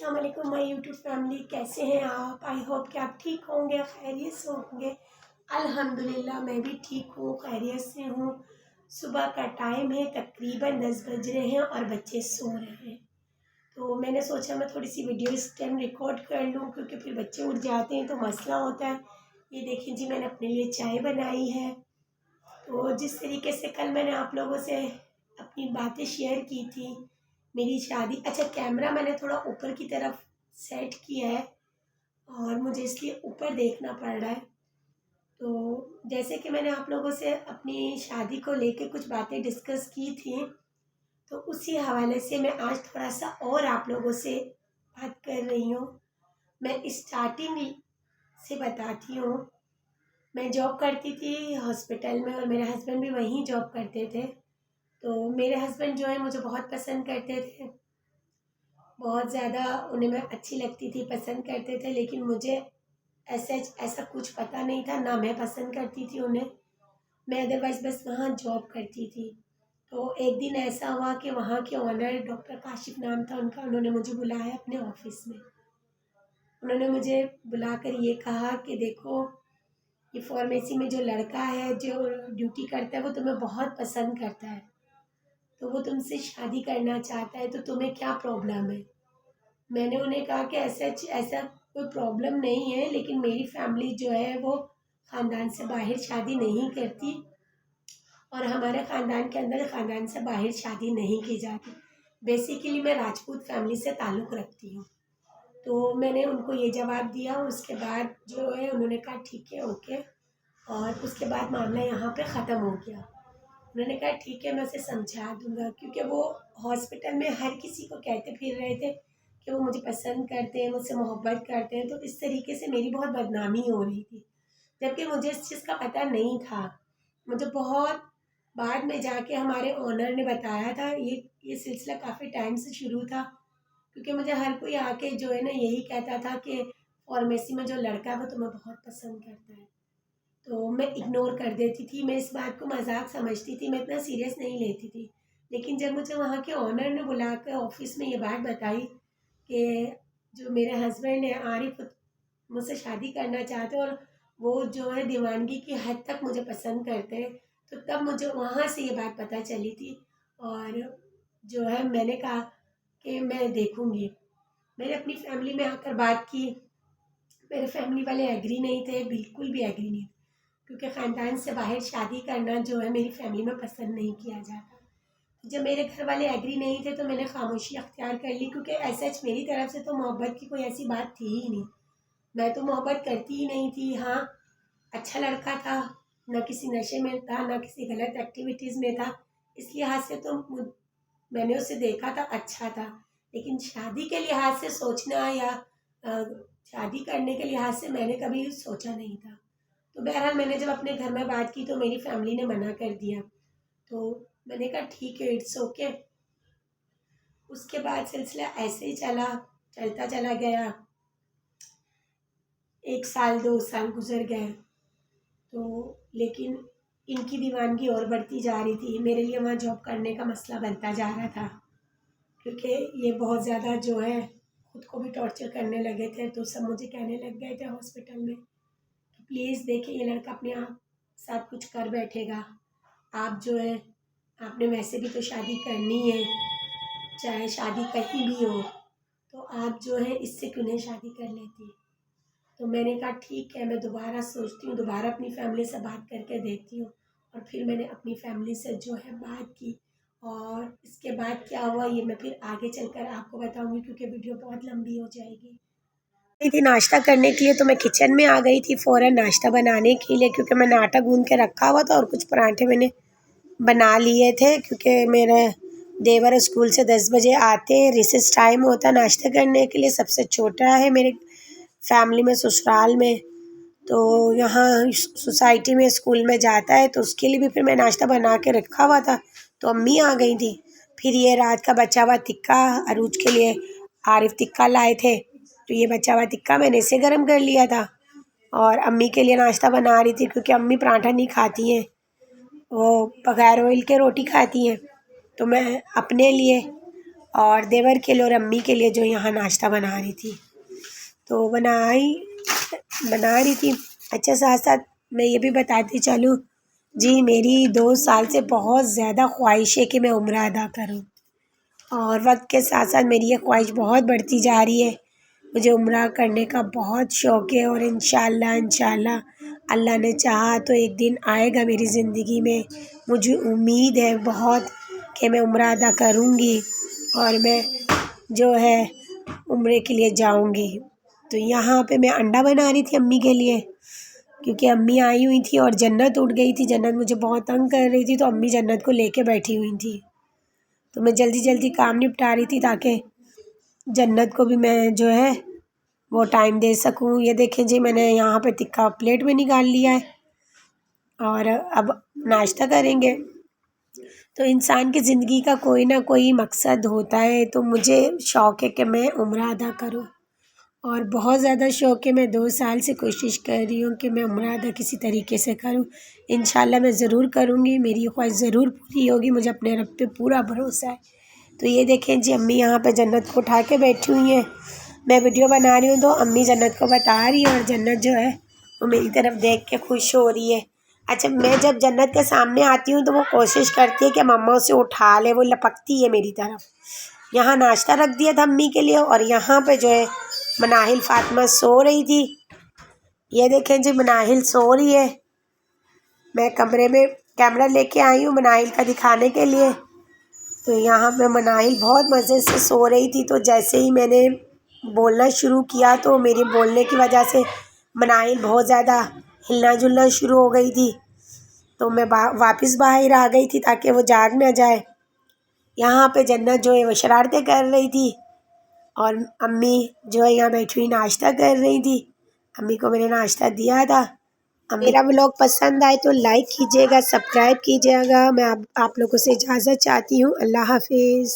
अस्सलाम वालेकुम my YouTube family, कैसे हैं आप? आई होप कि आप ठीक होंगे, खैरियत से होंगे। अल्हम्दुलिल्लाह मैं भी ठीक हूँ, खैरियत से हूँ। सुबह का टाइम है, तकरीबन 10 बज रहे हैं और बच्चे सो रहे हैं। तो मैंने सोचा मैं थोड़ी सी वीडियो इस टाइम रिकॉर्ड कर लूँ, क्योंकि फिर बच्चे उठ जाते हैं तो मसला होता है। ये देखिए जी, मैंने अपने लिए चाय बनाई है। तो जिस तरीके से कल मैंने आप लोगों से अपनी बातें शेयर की थी, मेरी शादी, अच्छा कैमरा मैंने थोड़ा ऊपर की तरफ सेट किया है और मुझे इसलिए ऊपर देखना पड़ रहा है। तो जैसे कि मैंने आप लोगों से अपनी शादी को लेके कुछ बातें डिस्कस की थी, तो उसी हवाले से मैं आज थोड़ा सा और आप लोगों से बात कर रही हूँ। मैं स्टार्टिंग से बताती हूँ। मैं जॉब करती थी हॉस्पिटल में और मेरे हस्बैंड भी वहीं जॉब करते थे। तो मेरे हस्बैंड जो है मुझे बहुत पसंद करते थे, बहुत ज़्यादा उन्हें मैं अच्छी लगती थी, पसंद करते थे, लेकिन मुझे ऐसा कुछ पता नहीं था, ना मैं पसंद करती थी उन्हें। मैं अदरवाइज़ बस वहाँ जॉब करती थी। तो एक दिन ऐसा हुआ कि वहाँ के ओनर, डॉक्टर काशिफ नाम था उनका, उन्होंने मुझे बुलाया अपने ऑफ़िस में। उन्होंने मुझे बुलाकर ये कहा कि देखो, ये फार्मेसी में जो लड़का है जो ड्यूटी करता है वो तुम्हें बहुत पसंद करता है, तो वो तुमसे शादी करना चाहता है, तो तुम्हें क्या प्रॉब्लम है? मैंने उन्हें कहा कि ऐसा कोई प्रॉब्लम नहीं है, लेकिन मेरी फैमिली जो है वो ख़ानदान से बाहर शादी नहीं करती और हमारे ख़ानदान के अंदर ख़ानदान से बाहर शादी नहीं की जाती। बेसिकली मैं राजपूत फैमिली से ताल्लुक़ रखती हूँ। तो मैंने उनको ये जवाब दिया। उसके बाद जो है उन्होंने कहा ठीक है, ओके। और उसके बाद मामला यहाँ पे ख़त्म हो गया। उन्होंने कहा ठीक है, मैं उसे समझा दूँगा, क्योंकि वो हॉस्पिटल में हर किसी को कहते फिर रहे थे कि वो मुझे पसंद करते हैं, मुझसे मोहब्बत करते हैं। तो इस तरीके से मेरी बहुत बदनामी हो रही थी, जबकि मुझे इस चीज़ का पता नहीं था। मुझे बहुत बाद में जाके हमारे ओनर ने बताया था। ये सिलसिला काफ़ी टाइम से शुरू था, क्योंकि मुझे हर कोई आके जो है ना यही कहता था कि फार्मेसी में जो लड़का है वो तुम्हें बहुत पसंद करता है। तो मैं इग्नोर कर देती थी, मैं इस बात को मज़ाक समझती थी, मैं इतना सीरियस नहीं लेती थी। लेकिन जब मुझे वहाँ के ओनर ने बुलाकर ऑफ़िस में ये बात बताई कि जो मेरे हस्बैंड हैं आरिफ़, मुझसे शादी करना चाहते हैं और वो जो है दीवानगी की हद तक मुझे पसंद करते हैं, तो तब मुझे वहाँ से ये बात पता चली थी। और जो है मैंने कहा कि मैं देखूँगी। मैंने अपनी फ़ैमिली में आकर बात की। मेरे फैमिली वाले एग्री नहीं थे, बिल्कुल भी एग्री नहीं थे, क्योंकि ख़ानदान से बाहर शादी करना जो है मेरी फैमिली में पसंद नहीं किया जाता। जब मेरे घर वाले एग्री नहीं थे तो मैंने खामोशी अख्तियार कर ली, क्योंकि एज़ सच मेरी तरफ से तो मोहब्बत की कोई ऐसी बात थी ही नहीं। मैं तो मोहब्बत करती ही नहीं थी। हाँ, अच्छा लड़का था, ना किसी नशे में था, ना किसी गलत एक्टिविटीज़ में था, इस लिहाज से तो मैंने उसे देखा था, अच्छा था। लेकिन शादी के लिहाज से सोचना या अ, शादी करने के लिहाज से मैंने कभी सोचा नहीं था। तो बहरहाल मैंने जब अपने घर में बात की तो मेरी फैमिली ने मना कर दिया। तो मैंने कहा ठीक है, इट्स ओके। उसके बाद सिलसिला ऐसे ही चलता चला गया। 1 साल 2 साल गुज़र गए। तो लेकिन इनकी दीवानगी और बढ़ती जा रही थी। मेरे लिए वहाँ जॉब करने का मसला बनता जा रहा था, क्योंकि ये बहुत ज़्यादा जो है खुद को भी टॉर्चर करने लगे थे। तो सब मुझे कहने लग गए थे हॉस्पिटल में कि प्लीज़ देखिए, ये लड़का अपने आप साथ कुछ कर बैठेगा। आप जो है, आपने वैसे भी तो शादी करनी है, चाहे शादी कहीं भी हो, तो आप जो है इससे क्यों नहीं शादी कर लेती? तो मैंने कहा ठीक है, मैं दोबारा सोचती हूँ, दोबारा अपनी फैमिली से बात करके देखती हूँ। और फिर मैंने अपनी फैमिली से जो है बात की, और इसके बाद क्या हुआ ये मैं फिर आगे चलकर आपको बताऊँगी, क्योंकि वीडियो बहुत लंबी हो जाएगी। गई थी नाश्ता करने के लिए, तो मैं किचन में आ गई थी फ़ौरन नाश्ता बनाने के लिए, क्योंकि मैंने आटा गूँध के रखा हुआ था और कुछ पराठे मैंने बना लिए थे, क्योंकि मेरे देवर स्कूल से 10 बजे आते हैं, रिसेस टाइम होता है नाश्ता करने के लिए। सबसे छोटा है मेरे फैमिली में, ससुराल में, तो यहाँ सोसाइटी में स्कूल में जाता है, तो उसके लिए भी फिर मैं नाश्ता बना के रखा हुआ था। तो अम्मी आ गई थी। फिर ये रात का बचा हुआ टिक्का, अरूज के लिए आरिफ टिक्का लाए थे, तो ये बचा हुआ टिक्का मैंने इसे गर्म कर लिया था और अम्मी के लिए नाश्ता बना रही थी, क्योंकि अम्मी पराठा नहीं खाती हैं, वो बगैर ऑयल के रोटी खाती हैं। तो मैं अपने लिए और देवर के लिए और अम्मी के लिए जो यहाँ नाश्ता बना रही थी। तो बना रही थी। अच्छा, साथ साथ मैं ये भी बताती चलूँ जी, मेरी 2 साल से बहुत ज़्यादा ख्वाहिश है कि मैं उम्रा अदा करूँ, और वक्त के साथ साथ मेरी ये ख्वाहिश बहुत बढ़ती जा रही है। मुझे उम्रा करने का बहुत शौक़ है और इंशाअल्लाह अल्लाह ने चाहा तो एक दिन आएगा मेरी ज़िंदगी में। मुझे उम्मीद है बहुत कि मैं उम्रा अदा करूँगी और मैं जो है उम्रे के लिए जाऊँगी। तो यहाँ पे मैं अंडा बना रही थी अम्मी के लिए, क्योंकि अम्मी आई हुई थी और जन्नत उठ गई थी। जन्नत मुझे बहुत तंग कर रही थी, तो अम्मी जन्नत को लेके बैठी हुई थी। तो मैं जल्दी जल्दी काम निपटा रही थी ताकि जन्नत को भी मैं जो है वो टाइम दे सकूँ। ये देखें जी, मैंने यहाँ पे टिक्का प्लेट में निकाल लिया है और अब नाश्ता करेंगे। तो इंसान की ज़िंदगी का कोई ना कोई मकसद होता है। तो मुझे शौक़ है कि मैं उम्रा अदा करूँ, और बहुत ज़्यादा शौक़ है। मैं 2 साल से कोशिश कर रही हूँ कि मैं उम्रा अदा किसी तरीके से करूँ। इंशाअल्लाह मैं ज़रूर करूँगी, मेरी ख्वाहिश ज़रूर पूरी होगी, मुझे अपने रब पे पूरा भरोसा है। तो ये देखें जी, अम्मी यहाँ पे जन्नत को उठा के बैठी हुई हैं। मैं वीडियो बना रही हूँ तो अम्मी जन्नत को बता रही है और जन्नत जो है वो मेरी तरफ देख के खुश हो रही है। अच्छा, मैं जब जन्नत के सामने आती हूँ तो वो कोशिश करती है कि मम्मा उसे उठा ले, वो लपकती है मेरी तरफ। यहाँ नाश्ता रख दिया था अम्मी के लिए, और यहाँ पे जो है मनाहिल फ़ातिमा सो रही थी। ये देखें जी, मनाहिल सो रही है। मैं कमरे में कैमरा लेके आई हूँ मनाहिल का दिखाने के लिए। तो यहाँ पे मनाहिल बहुत मज़े से सो रही थी। तो जैसे ही मैंने बोलना शुरू किया तो मेरे बोलने की वजह से मनाहिल बहुत ज़्यादा हिलना जुलना शुरू हो गई थी। तो मैं वापस बाहर आ गई थी ताकि वो जाग ना जाए। यहाँ पे जन्नत जो है वो शरारतें कर रही थी, और अम्मी जो है यहाँ बैठी हुई नाश्ता कर रही थी। अम्मी को मैंने नाश्ता दिया था। मेरा व्लॉग पसंद आए तो लाइक कीजिएगा, सब्सक्राइब कीजिएगा। मैं आप लोगों से इजाज़त चाहती हूँ। अल्लाह हाफिज़।